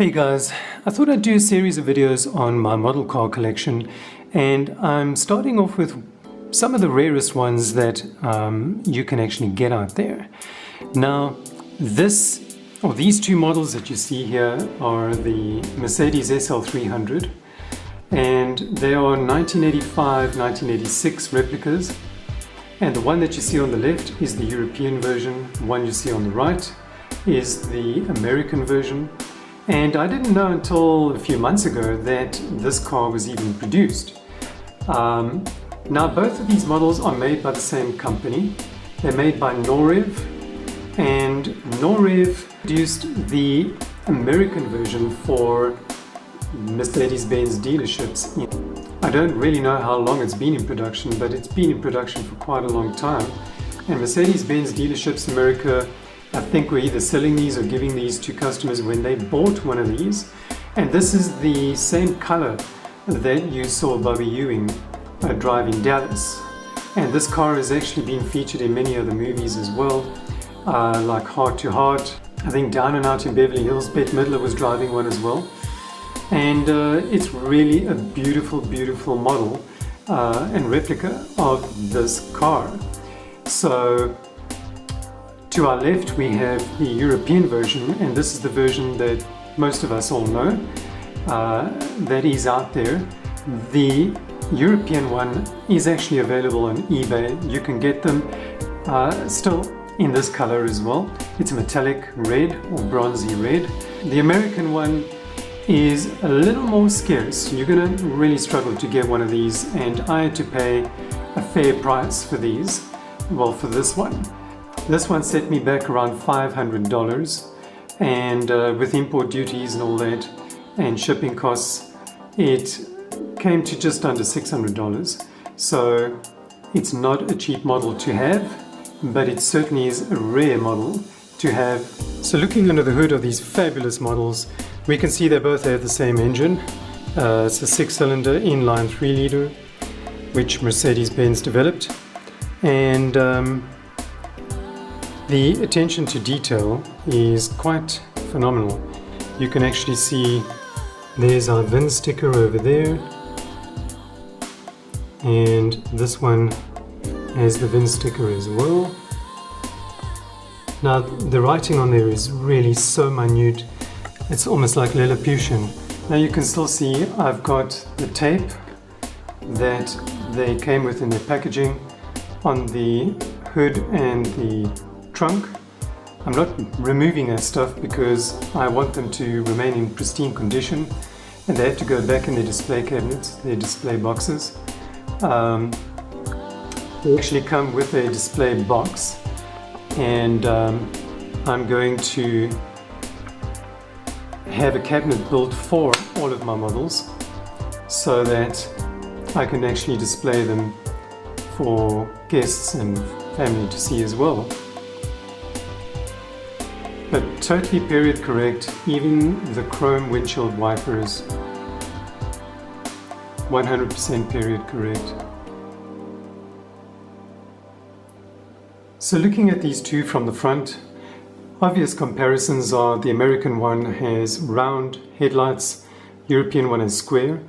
Hey guys, I thought I'd do a series of videos on my model car collection, and I'm starting off with some of the rarest ones that you can actually get out there. Now these two models that you see here are the Mercedes SL300, and they are 1985, 1986 replicas, and the one that you see on the left is the European version. The one you see on the right is the American version. And I didn't know until a few months ago that this car was even produced. Now both of these models are made by the same company. They're made by Norev, and Norev produced the American version for Mercedes Benz dealerships. I don't really know how long it's been in production, but it's been in production for quite a long time. And Mercedes Benz dealerships in America, I think, we're either selling these or giving these to customers when they bought one of these. And this is the same color that you saw Bobby Ewing driving Dallas. And this car has actually been featured in many other movies as well, like Heart to Heart. I think Down and Out in Beverly Hills, Bette Midler was driving one as well. And it's really a beautiful, beautiful model and replica of this car. So to our left we have the European version, and this is the version that most of us all know that is out there. The European one is actually available on eBay. You can get them still in this color as well. It's a metallic red or bronzy red. The American one is a little more scarce. You're gonna really struggle to get one of these, and I had to pay a fair price for these. Well, for this one. This one set me back around $500, and with import duties and all that and shipping costs, it came to just under $600. So it's not a cheap model to have, but it certainly is a rare model to have. So looking under the hood of these fabulous models, we can see they both have the same engine. It's a 6-cylinder inline 3-liter, which Mercedes-Benz developed, and the attention to detail is quite phenomenal. You can actually see there's our VIN sticker over there, and this one has the VIN sticker as well. Now the writing on there is really so minute, it's almost like Lilliputian. Now you can still see I've got the tape that they came with in their packaging on the hood and the trunk. I'm not removing that stuff because I want them to remain in pristine condition, and they have to go back in their display cabinets, their display boxes. They actually come with a display box, and I'm going to have a cabinet built for all of my models so that I can actually display them for guests and family to see as well. But totally period correct, even the chrome windshield wipers, 100% period correct. So looking at these two from the front, obvious comparisons are the American one has round headlights, European one has square.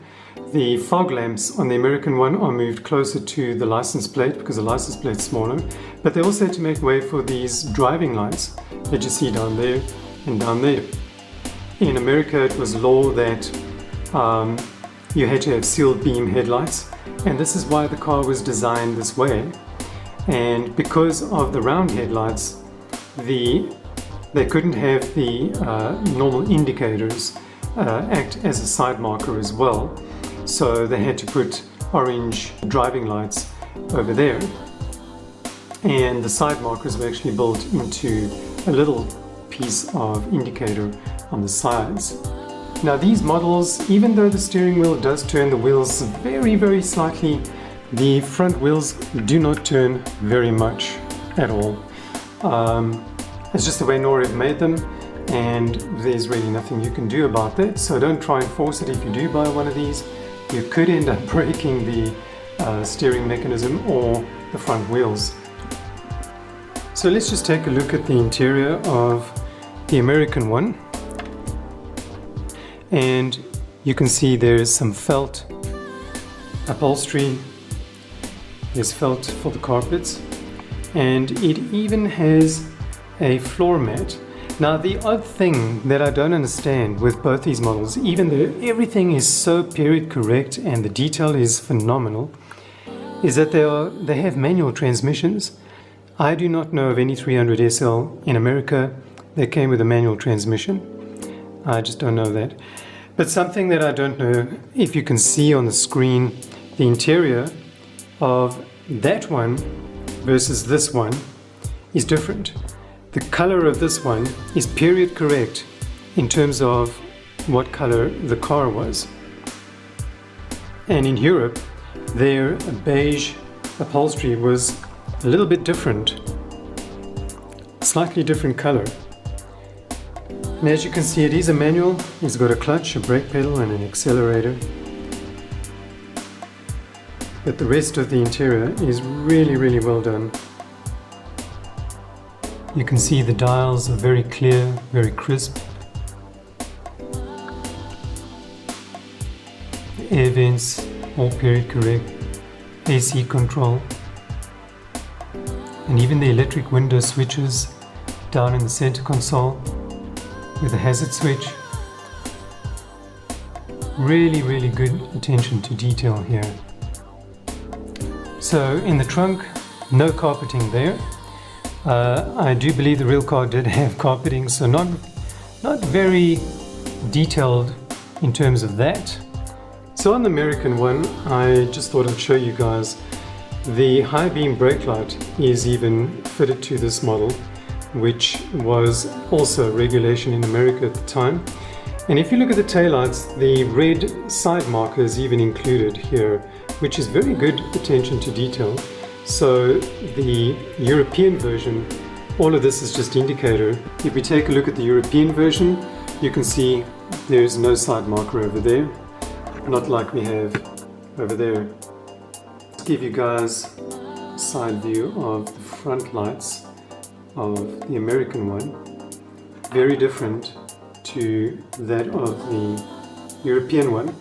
The fog lamps on the American one are moved closer to the license plate because the license plate's smaller, but they also had to make way for these driving lights that you see down there and down there. In America it was law that you had to have sealed beam headlights, and this is why the car was designed this way. And because of the round headlights, they couldn't have the normal indicators act as a side marker as well. So they had to put orange driving lights over there. And the side markers were actually built into a little piece of indicator on the sides. Now these models, even though the steering wheel does turn the wheels very, very slightly, the front wheels do not turn very much at all. It's just the way Norev made them, and there's really nothing you can do about that. So don't try and force it if you do buy one of these. You could end up breaking the steering mechanism or the front wheels. So let's just take a look at the interior of the American one. and you can see there's some felt upholstery, there's felt for the carpets, and it even has a floor mat. Now the odd thing that I don't understand with both these models, even though everything is so period correct and the detail is phenomenal, is that they have manual transmissions. I do not know of any 300 SL in America that came with a manual transmission. I just don't know that. But something that I don't know, if you can see on the screen, the interior of that one versus this one is different. The color of this one is period correct in terms of what color the car was. And in Europe, their beige upholstery was a little bit different, slightly different color. And as you can see, it is a manual. It's got a clutch, a brake pedal, and an accelerator. But the rest of the interior is really, really well done. You can see the dials are very clear, very crisp. The air vents, all period correct. AC control. And even the electric window switches down in the center console with a hazard switch. Really, really good attention to detail here. So in the trunk, no carpeting there. I do believe the real car did have carpeting, so not very detailed in terms of that. So on the American one, I just thought I'd show you guys the high beam brake light is even fitted to this model, which was also regulation in America at the time. And if you look at the taillights, the red side marker is even included here, which is very good attention to detail. So the European version, all of this is just indicator. If we take a look at the European version, you can see there's no side marker over there, not like we have over there. Let's give you guys a side view of the front lights of the American one. Very different to that of the European one.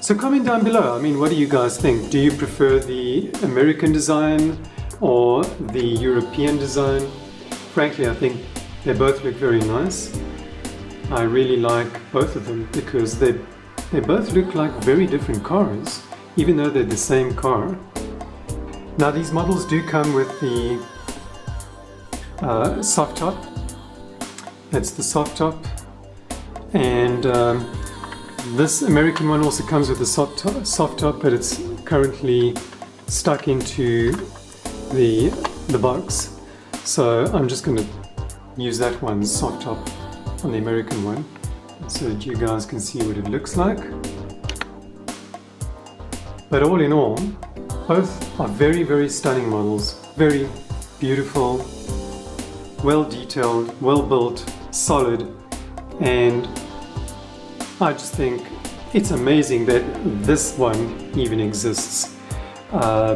So comment down below, I mean, what do you guys think? Do you prefer the American design or the European design? Frankly, I think they both look very nice. I really like both of them because they both look like very different cars, even though they're the same car. Now these models do come with the soft top. That's the soft top. And this American one also comes with a soft top, but it's currently stuck into the box. So I'm just going to use that one, soft top, on the American one, so that you guys can see what it looks like. But all in all, both are very, very stunning models. Very beautiful, well detailed, well built, solid, and I just think it's amazing that this one even exists,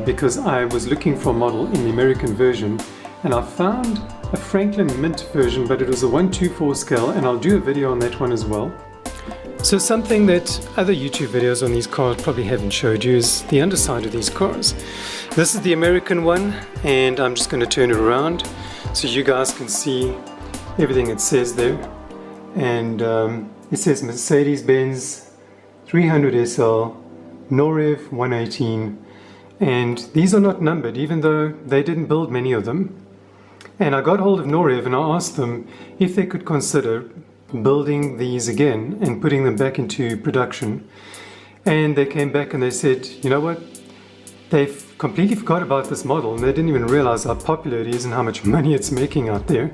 because I was looking for a model in the American version and I found a Franklin Mint version, but it was a 1:4 scale, and I'll do a video on that one as well. So something that other YouTube videos on these cars probably haven't showed you is the underside of these cars. This is the American one, and I'm just going to turn it around so you guys can see everything it says there. And it says Mercedes Benz 300 SL, Norev 118, and these are not numbered, even though they didn't build many of them. And I got hold of Norev and I asked them if they could consider building these again and putting them back into production. And they came back and they said, you know what, they've completely forgot about this model and they didn't even realize how popular it is and how much money it's making out there,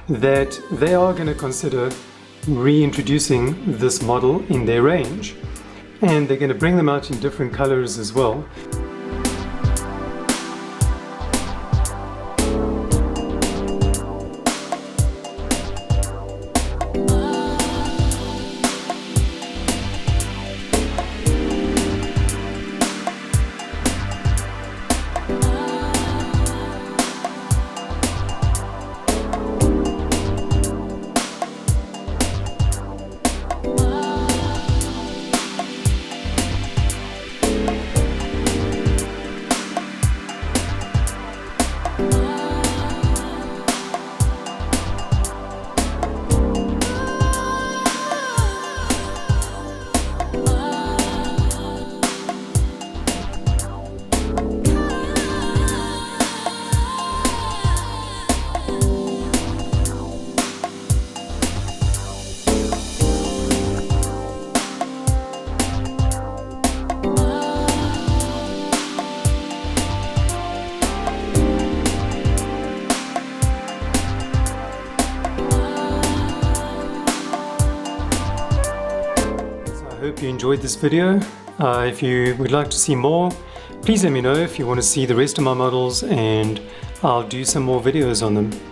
that they are going to consider reintroducing this model in their range, and they're going to bring them out in different colors as well. hope you enjoyed this video. If you would like to see more, please let me know if you want to see the rest of my models, and I'll do some more videos on them.